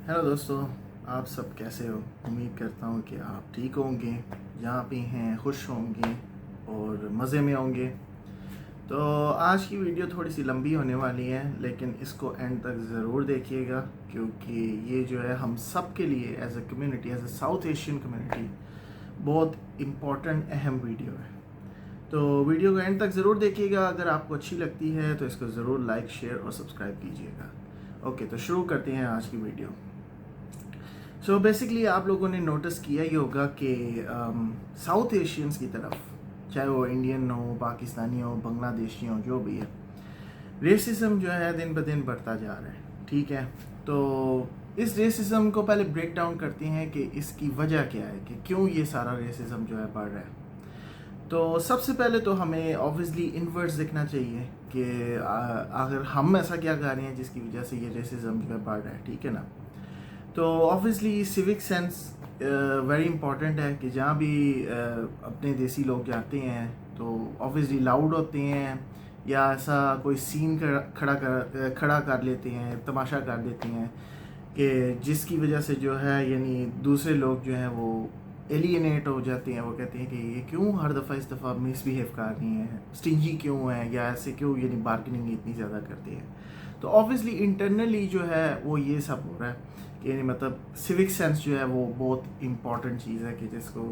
Hello दोस्तों, आप सब कैसे हो। उम्मीद करता हूँ कि आप ठीक होंगे, जहाँ भी हैं खुश होंगे और मज़े में होंगे। तो आज की वीडियो थोड़ी सी लंबी होने वाली है, लेकिन इसको एंड तक ज़रूर देखिएगा, क्योंकि ये जो है हम सब के लिए as a community, as a South Asian community बहुत इम्पॉर्टेंट अहम वीडियो है। तो वीडियो को एंड तक ज़रूर देखिएगा। अगर आपको अच्छी लगती है तो इसको ज़रूर लाइक, शेयर और सब्सक्राइब कीजिएगा। ओके, तो शुरू करते हैं आज की वीडियो। सो बेसिकली आप लोगों ने नोटिस किया ही होगा कि साउथ एशियंस की तरफ, चाहे वो इंडियन हो, पाकिस्तानी हो, बांग्लादेशी हो, जो भी है, रेसिज्म जो है दिन ब दिन बढ़ता जा रहा है। ठीक है, तो इस रेसिज्म को पहले ब्रेक डाउन करते हैं कि इसकी वजह क्या है, कि क्यों ये सारा रेसिज्म जो है बढ़ रहा है। तो सबसे पहले तो हमें ऑब्वियसली इनवर्स देखना चाहिए कि अगर हम ऐसा क्या कर रहे हैं जिसकी वजह से ये रेसिज्म जो है बढ़ रहा है। ठीक है ना। तो obviously civic sense very important है कि जहाँ भी अपने देसी लोग जाते हैं तो ऑब्वियसली लाउड होते हैं, या ऐसा कोई सीन खड़ा कर लेते हैं, तमाशा कर देते हैं कि जिसकी वजह से जो है यानी दूसरे लोग जो हैं वो एलियनेट हो जाते हैं। वो कहते हैं कि ये क्यों हर दफ़ा इस दफ़ा मिसबिहेव कर रही हैं, स्टिंजी क्यों है, या ऐसे क्यों यानी बार्गेनिंग इतनी ज़्यादा करती है। तो ऑब्वियसली इंटरनली जो है वो ये सब हो रहा है कि यानी मतलब सिविक सेंस जो है वो बहुत इम्पॉर्टेंट चीज़ है कि जिसको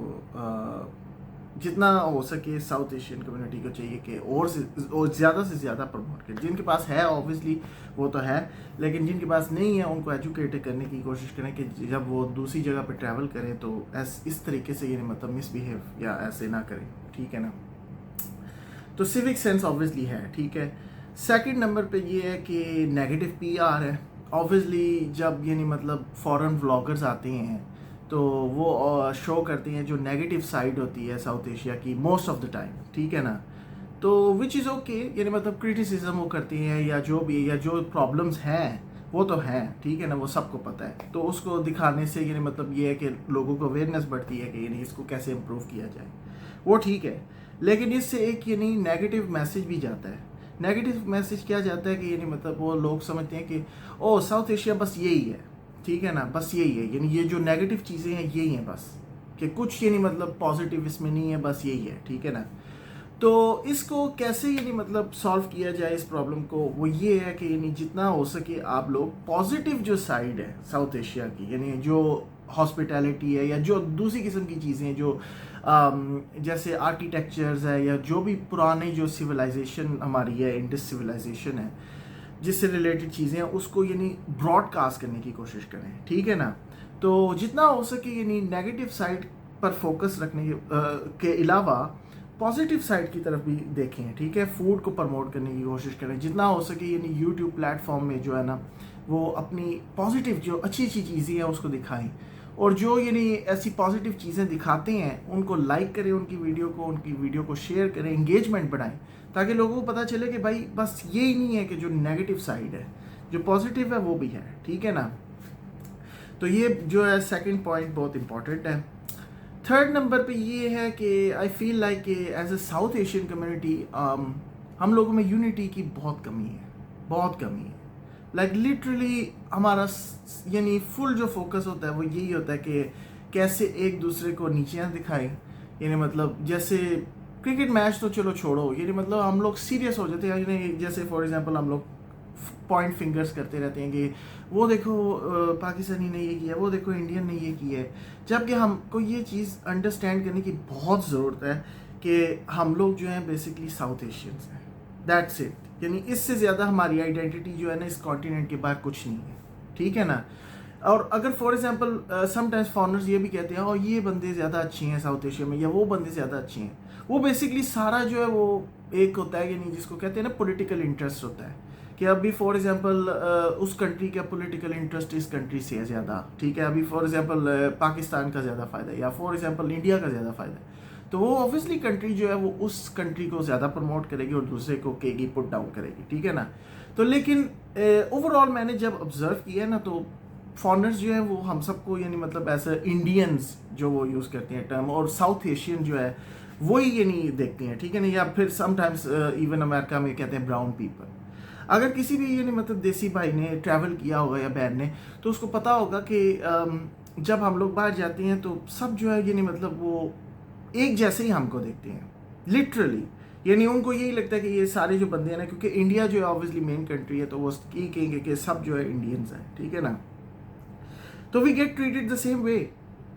जितना हो सके साउथ एशियन कम्युनिटी को चाहिए कि और ज़्यादा से ज़्यादा प्रमोट करें। जिनके पास है ऑब्वियसली वो तो है, लेकिन जिनके पास नहीं है उनको एजुकेट करने की कोशिश करें कि जब वो दूसरी जगह पर ट्रैवल करें तो इस तरीके से यानी मतलब मिसबिहेव या ऐसे ना करें। ठीक है ना। तो सिविक सेंस ऑब्वियसली है। ठीक है। सेकंड नंबर पे ये है कि नेगेटिव पीआर है। ऑब्वियसली जब यानी मतलब फॉरेन व्लॉगर्स आते हैं तो वो शो करते हैं जो नेगेटिव साइड होती है साउथ एशिया की मोस्ट ऑफ द टाइम। ठीक है ना। तो विच इज़ ओके, यानी मतलब क्रिटिसिज्म वो करती हैं या जो भी, या जो प्रॉब्लम्स हैं वो तो हैं। ठीक है ना, वो सबको पता है। तो उसको दिखाने से यानी मतलब ये है कि लोगों को अवेयरनेस बढ़ती है कि यानी इसको कैसे इम्प्रूव किया जाए, वो ठीक है। लेकिन इससे एक यानी नेगेटिव मैसेज भी जाता है। नेगेटिव मैसेज क्या जाता है कि यानी मतलब वो लोग समझते हैं कि ओ साउथ एशिया बस यही है। ठीक है ना, बस यही है, यानी ये जो नेगेटिव चीज़ें हैं यही हैं बस, कि कुछ यानी मतलब पॉजिटिव इसमें नहीं है, बस यही है। ठीक है ना। तो इसको कैसे यानी मतलब सॉल्व किया जाए इस प्रॉब्लम को, वो ये है कि यानी जितना हो सके आप लोग पॉजिटिव जो साइड है साउथ एशिया की, यानी जो हॉस्पिटैलिटी है या जो दूसरी किस्म की चीज़ें हैं जो जैसे आर्किटेक्चर्स है या जो भी पुरानी जो सिविलाइजेशन हमारी है, इंडस सिविलाइजेशन है, जिससे रिलेटेड चीज़ें हैं उसको यानी ब्रॉडकास्ट करने की कोशिश करें। ठीक है ना। तो जितना हो सके यानी नेगेटिव साइड पर फोकस रखने के अलावा पॉजिटिव साइड की तरफ भी देखें। ठीक है। फूड को प्रमोट करने की कोशिश करें जितना हो सके, यानी यूट्यूब प्लेटफॉर्म में जो है ना वो अपनी पॉजिटिव जो अच्छी अच्छी चीज़ें हैं उसको दिखाएं, और जो यानी ऐसी पॉजिटिव चीज़ें दिखाते हैं उनको लाइक करें, उनकी वीडियो को शेयर करें, इंगेजमेंट बढ़ाएं, ताकि लोगों को पता चले कि भाई बस ये ही नहीं है कि जो नेगेटिव साइड है, जो पॉजिटिव है वो भी है। ठीक है ना। तो ये जो है सेकंड पॉइंट बहुत इंपॉर्टेंट है। थर्ड नंबर पे ये है कि I feel like as a South Asian community हम लोगों में यूनिटी की बहुत कमी है, बहुत कमी है। लाइक लिटरली हमारा यानी फुल जो फोकस होता है वो यही होता है कि कैसे एक दूसरे को नीचे ना दिखाएं। यानी मतलब जैसे क्रिकेट मैच तो चलो छोड़ो, यानी मतलब हम लोग सीरियस हो जाते हैं, यानी जैसे फॉर एग्जांपल हम लोग पॉइंट फिंगर्स करते रहते हैं कि वो देखो पाकिस्तानी ने ये किया, वो देखो इंडियन ने ये किया है, जबकि हमको ये चीज़ अंडरस्टैंड करने की बहुत ज़रूरत है कि हम लोग जो हैं बेसिकली साउथ एशियंस हैं, दैट्स इट। यानी इससे ज़्यादा हमारी आइडेंटिटी जो है ना इस कॉन्टिनेंट के बाहर कुछ नहीं है। ठीक है ना। और अगर फॉर एग्जांपल समटाइम्स फॉरनर्स ये भी कहते हैं और ये बंदे ज़्यादा अच्छे हैं साउथ एशिया में, या वो बंदे ज़्यादा अच्छे हैं, वो बेसिकली सारा जो है वो एक होता है, यानी जिसको कहते हैं ना पॉलिटिकल इंटरेस्ट होता है, कि अभी फॉर एग्जांपल उस कंट्री का पॉलिटिकल इंटरेस्ट इस कंट्री से है ज़्यादा। ठीक है। अभी फॉर एग्जांपल पाकिस्तान का ज़्यादा फ़ायदा है, या फॉर एग्जांपल इंडिया का ज़्यादा फ़ायदा है, तो वो ऑब्वियसली कंट्री जो है वो उस कंट्री को ज़्यादा प्रमोट करेगी और दूसरे को कहेगी, पुट डाउन करेगी। ठीक है ना। तो लेकिन ओवरऑल मैंने जब ऑब्जर्व किया ना तो फॉरनर्स जो है वो हम सबको यानी मतलब ऐसे इंडियंस जो वो यूज़ करते हैं टर्म, और साउथ एशियन जो है वही यानी देखते हैं। ठीक है ना। या फिर समटाइम्स इवन अमेरिका में कहते हैं ब्राउन पीपल। अगर किसी भी यानी मतलब देसी भाई ने ट्रैवल किया होगा या बहन ने, तो उसको पता होगा कि जब हम लोग बाहर जाते हैं तो सब जो है यानी मतलब वो एक जैसे ही हमको देखते हैं लिटरली। यानी उनको यही लगता है कि ये सारे जो बंदे हैं ना, क्योंकि इंडिया जो है ऑब्वियसली मेन कंट्री है, तो वो यही कहेंगे कि सब जो है इंडियंस हैं, ठीक है ना। तो we get treated the same way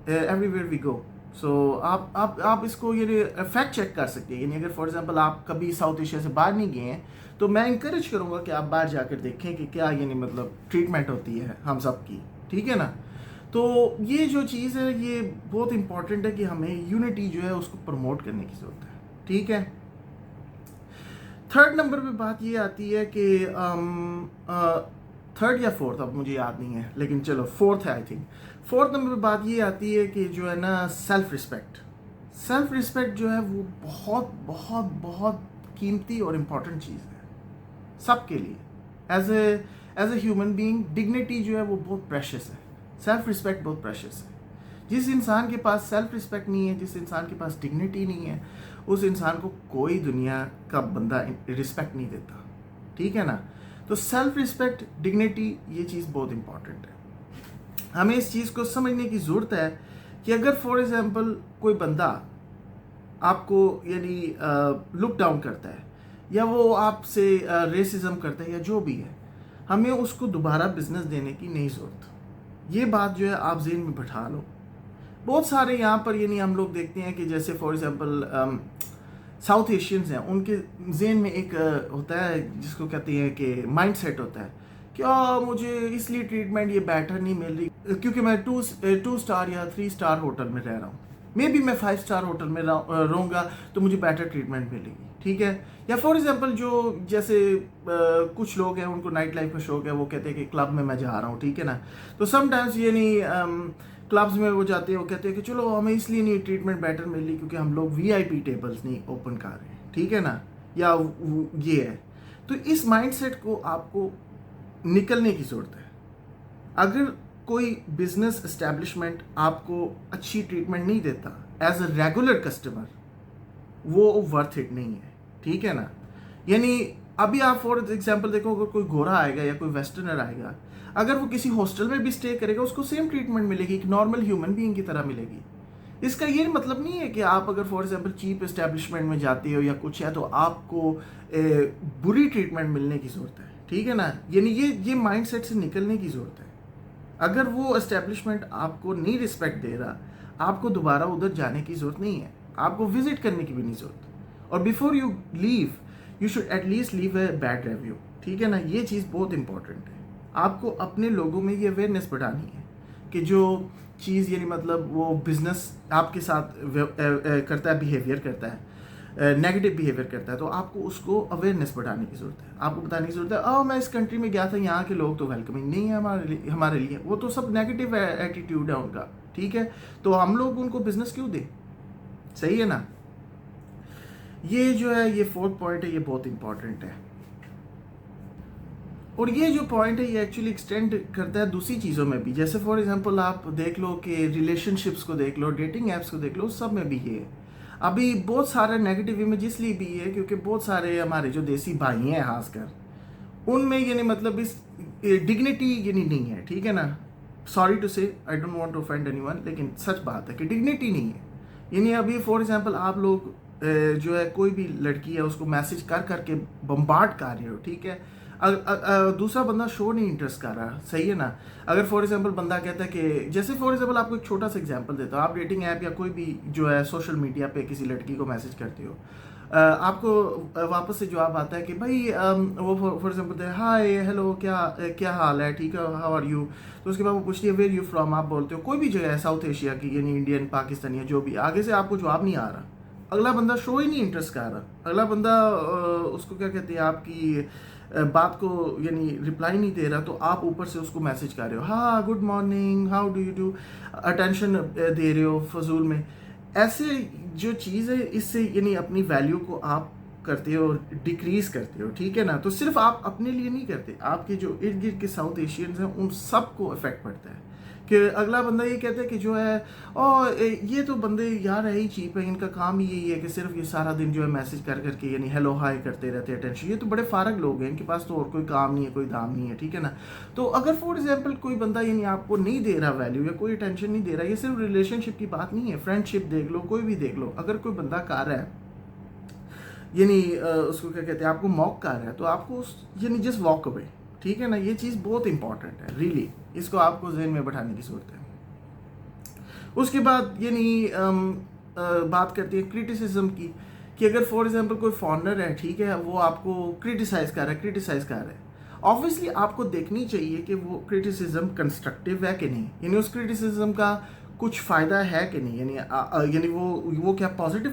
everywhere we go. So आप इसको ये फैक्ट चेक कर सकते हैं। यानी अगर फॉर एग्जांपल आप कभी साउथ एशिया से बाहर नहीं गए हैं, तो मैं इंकरेज करूंगा कि आप बाहर जाकर देखें कि क्या यानी मतलब ट्रीटमेंट होती है हम सब की, ठीक है ना। तो ये जो चीज़ है ये बहुत इंपॉर्टेंट है कि हमें यूनिटी जो है उसको प्रमोट करने की ज़रूरत है, ठीक है। थर्ड नंबर पे बात ये आती है कि थर्ड या फोर्थ, अब मुझे याद नहीं है, लेकिन चलो फोर्थ है आई थिंक। फोर्थ नंबर पे बात ये आती है कि जो है ना सेल्फ रिस्पेक्ट। सेल्फ रिस्पेक्ट जो है वो बहुत बहुत बहुत कीमती और इम्पॉर्टेंट चीज़ है सबके लिए। As a human being dignity जो है वो बहुत प्रेशियस है, सेल्फ रिस्पेक्ट बहुत प्रेशियस है। जिस इंसान के पास सेल्फ रिस्पेक्ट नहीं है, जिस इंसान के पास डिग्निटी नहीं है, उस इंसान को कोई दुनिया का बंदा रिस्पेक्ट नहीं देता, ठीक है ना। तो सेल्फ रिस्पेक्ट, डिग्निटी, ये चीज़ बहुत इंपॉर्टेंट है। हमें इस चीज़ को समझने की ज़रूरत है कि अगर फॉर एग्जांपल कोई बंदा आपको यानी लुक डाउन करता है या वो आपसे रेसिज्म करता है या जो भी है, हमें उसको दोबारा बिजनेस देने की नहीं ज़रूरत। ये बात जो है आप ज़हन में बैठा लो। बहुत सारे यहाँ पर यानी हम लोग देखते हैं कि जैसे फॉर एग्जांपल साउथ एशियंस हैं, उनके ज़हन में एक होता है जिसको कहते हैं कि माइंड सेट होता है, क्या मुझे इसलिए ट्रीटमेंट ये बेटर नहीं मिल रही क्योंकि मैं टू स्टार या 3 स्टार होटल में रह रहा हूँ, मे बी मैं 5 स्टार होटल में रहूँगा तो मुझे बेटर ट्रीटमेंट मिलेगी, ठीक है। या फॉर एग्जांपल जो जैसे कुछ लोग हैं उनको नाइट लाइफ का शौक है, वो कहते हैं कि क्लब में मैं जा रहा हूँ, ठीक है ना। तो समटाइम्स ये नहीं क्लब्स में वो जाते हैं, वो कहते हैं कि चलो हमें इसलिए नहीं ट्रीटमेंट बेटर मिल रही क्योंकि हम लोग वीआईपी टेबल्स नहीं ओपन कर रहे हैं, ठीक है ना, या ये है। तो इस माइंडसेट को आपको निकलने की ज़रूरत है। अगर कोई बिजनेस एस्टेब्लिशमेंट आपको अच्छी ट्रीटमेंट नहीं देता एज अ रेगुलर कस्टमर, वो वर्थ इट नहीं है, ठीक है ना। यानी अभी आप फॉर एग्जांपल देखो, अगर कोई गोरा आएगा या कोई वेस्टर्नर आएगा, अगर वो किसी हॉस्टल में भी स्टे करेगा उसको सेम ट्रीटमेंट मिलेगी, एक नॉर्मल ह्यूमन बीइंग की तरह मिलेगी। इसका ये मतलब नहीं है कि आप अगर फॉर एग्जांपल चीप एस्टेब्लिशमेंट में जाते हो या कुछ है तो आपको बुरी ट्रीटमेंट मिलने की ज़रूरत है, ठीक है ना। यानी ये माइंडसेट से निकलने की ज़रूरत है। अगर वो एस्टेब्लिशमेंट आपको नहीं रिस्पेक्ट दे रहा, आपको दोबारा उधर जाने की ज़रूरत नहीं है, आपको विजिट करने की भी नहीं ज़रूरत। और before you leave you should at least leave a bad review, ठीक है ना। ये चीज़ बहुत इंपॉर्टेंट है। आपको अपने लोगों में ये अवेयरनेस बढ़ानी है कि जो चीज़ यानी मतलब वो बिजनेस आपके साथ करता है, बिहेवियर करता है, नेगेटिव बिहेवियर करता है, तो आपको उसको अवेयरनेस बढ़ाने की ज़रूरत है। आपको बताने की ज़रूरत है, मैं इस कंट्री में गया था, यहाँ के लोग तो वेलकमिंग नहीं है हमारे लिए, वो तो सब नेगेटिव एटीट्यूड है उनका, ठीक है। तो हम लोग उनको बिजनेस क्यों दें, सही है ना। ये जो है ये फोर्थ पॉइंट है, ये बहुत इंपॉर्टेंट है। और ये जो पॉइंट है ये एक्चुअली एक्सटेंड करता है दूसरी चीज़ों में भी। जैसे फॉर एग्जांपल आप देख लो कि रिलेशनशिप्स को देख लो, डेटिंग ऐप्स को देख लो, सब में भी ये है। अभी बहुत सारे नेगेटिव इमेज इसलिए भी है क्योंकि बहुत सारे हमारे जो देसी भाई हैं खासकर, उनमें यानी मतलब इस डिग्निटी यानी नहीं है, ठीक है ना। Sorry to say, I don't want to offend anyone, लेकिन सच बात है कि डिग्निटी नहीं है। यानी अभी फॉर एग्जांपल आप लोग जो है कोई भी लड़की है उसको मैसेज कर करके बम्बार्ड कर रहे हो, ठीक है। दूसरा बंदा शो नहीं इंटरेस्ट कर रहा, सही है ना। अगर फॉर एग्जांपल बंदा कहता है कि जैसे फॉर एग्जांपल आपको एक छोटा सा एग्जांपल देता हूँ, आप डेटिंग ऐप या कोई भी जो है सोशल मीडिया पे किसी लड़की को मैसेज करते हो, आपको वापस से जवाब आता है कि भाई वो फॉर एग्जांपल हाय हेलो क्या हाल है, ठीक है, हाउ आर यू। तो उसके बाद वो पूछती है वेयर यू फ्रॉम, आप बोलते हो कोई भी जगह है साउथ एशिया की, यानी इंडियन, पाकिस्तानी, जो भी। आगे से आपको जवाब नहीं आ रहा, अगला बंदा शो ही नहीं इंटरेस्ट कर रहा, अगला बंदा उसको क्या कहते हैं आपकी बात को यानी रिप्लाई नहीं दे रहा, तो आप ऊपर से उसको मैसेज कर रहे हो, हाँ good morning, how do you do, attention दे रहे हो फजूल में। ऐसे जो चीज़ है इससे यानी अपनी वैल्यू को आप करते हो, डिक्रीज करते हो, ठीक है ना। तो सिर्फ आप अपने लिए नहीं करते, आपके जो इर्द गिर्द के साउथ एशियंस हैं उन सबको इफेक्ट पड़ता है। कि अगला बंदा ये कहता है कि जो है और ये तो बंदे यार है ही चीप है, इनका काम ही यही है कि सिर्फ ये सारा दिन जो है मैसेज कर करके यानी हेलो हाई करते रहते हैं टेंशन, ये तो बड़े फारग लोग हैं, इनके पास तो और कोई काम नहीं है, कोई दाम नहीं है, ठीक है ना। तो अगर फॉर एग्जांपल कोई बंदा यानी आपको नहीं दे रहा वैल्यू या कोई अटेंशन नहीं दे रहा, ये सिर्फ रिलेशनशिप की बात नहीं है, फ्रेंडशिप देख लो, कोई भी देख लो, अगर कोई बंदा कर रहा है यानी उसको क्या कहते हैं, आपको मॉक कर रहा है, तो आपको यानी जस्ट वॉक अवे, ठीक है ना। ये चीज़ बहुत इंपॉर्टेंट है रियली, इसको आपको जहन में बैठाने की जरूरत है। उसके बाद यानी बात करती है क्रिटिसिज्म की, कि अगर फॉर एग्जांपल कोई फॉरनर है, ठीक है, वो आपको क्रिटिसाइज कर रहा है, ऑब्वियसली आपको देखनी चाहिए कि वो क्रिटिसिज्म कंस्ट्रक्टिव है कि नहीं, यानी उस क्रिटिसिज्म का कुछ फ़ायदा है कि नहीं, यानी वो क्या पॉजिटिव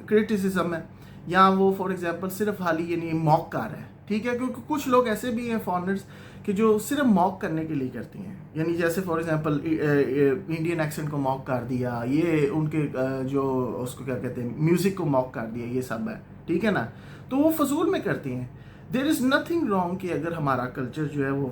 क्रिटिसिज्म है या वो फॉर एग्जांपल सिर्फ हाली यानी मॉक कर रहा है, ठीक है। क्योंकि कुछ लोग ऐसे भी हैं फॉरनर्स कि जो सिर्फ मॉक करने के लिए करती हैं, यानी जैसे फॉर एग्जांपल इंडियन एक्सेंट को मॉक कर दिया, ये उनके जो उसको क्या कहते हैं म्यूज़िक को मॉक कर दिया, ये सब है, ठीक है ना। तो वो फजूल में करती हैं। देयर इज़ नथिंग रॉन्ग कि अगर हमारा कल्चर जो है वो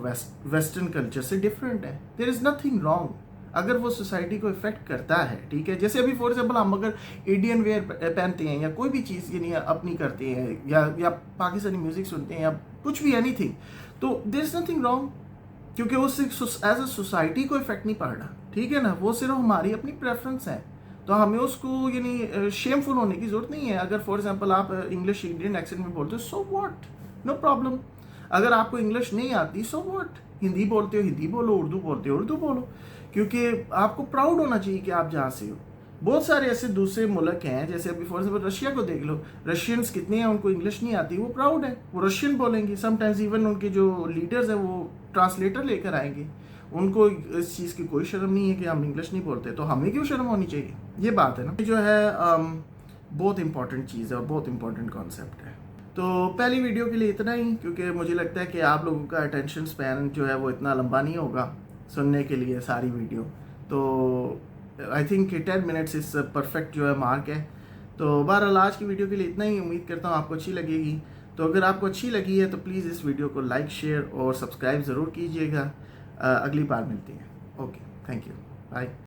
वेस्टर्न कल्चर से डिफरेंट है, देयर इज़ नथिंग रॉन्ग अगर वो सोसाइटी को इफेक्ट करता है, ठीक है। जैसे अभी फॉर एग्जांपल हम अगर इंडियन वेयर पहनते हैं या कोई भी चीज़ यानी अपनी करते हैं या पाकिस्तानी म्यूज़िक सुनते हैं या कुछ भी एनीथिंग, तो देयर इज़ नथिंग रॉन्ग, क्योंकि उससे एज अ सोसाइटी को इफेक्ट नहीं पड़ रहा, ठीक है ना। वो सिर्फ हमारी अपनी प्रेफरेंस है, तो हमें उसको यानी शेमफुल होने की ज़रूरत नहीं है। अगर फॉर एग्जांपल आप इंग्लिश इंडियन एक्सेंट में बोलते हो, सो व्हाट, नो प्रॉब्लम। अगर आपको इंग्लिश नहीं आती, सो व्हाट, हिंदी बोलते हो हिंदी बोलो, उर्दू बोलते हो उर्दू बोलो, क्योंकि आपको प्राउड होना चाहिए कि आप जहाँ से हो। बहुत सारे ऐसे दूसरे मुल्क हैं, जैसे अभी फॉर एग्जाम्पल रशिया को देख लो, रशियंस कितने हैं, उनको इंग्लिश नहीं आती, वो प्राउड है, वो रशियन बोलेंगे। समटाइम्स इवन उनके जो लीडर्स हैं वो ट्रांसलेटर लेकर आएंगे, उनको इस चीज़ की कोई शर्म नहीं है कि हम इंग्लिश नहीं बोलते, तो हमें क्यों शर्म होनी चाहिए, ये बात है ना। जो है बहुत इंपॉर्टेंट चीज़ है और बहुत इंपॉर्टेंट कॉन्सेप्ट है। तो पहली वीडियो के लिए इतना ही, क्योंकि मुझे लगता है कि आप लोगों का अटेंशन स्पैन जो है वो इतना लंबा नहीं होगा सुनने के लिए सारी वीडियो, तो आई थिंक 10 मिनट्स इस परफेक्ट जो है मार्क है। तो बहरहाल आज की वीडियो के लिए इतना ही, उम्मीद करता हूँ आपको अच्छी लगेगी। तो अगर आपको अच्छी लगी है तो प्लीज़ इस वीडियो को लाइक, शेयर और सब्सक्राइब ज़रूर कीजिएगा। अगली बार मिलती हैं। Okay, thank you, bye.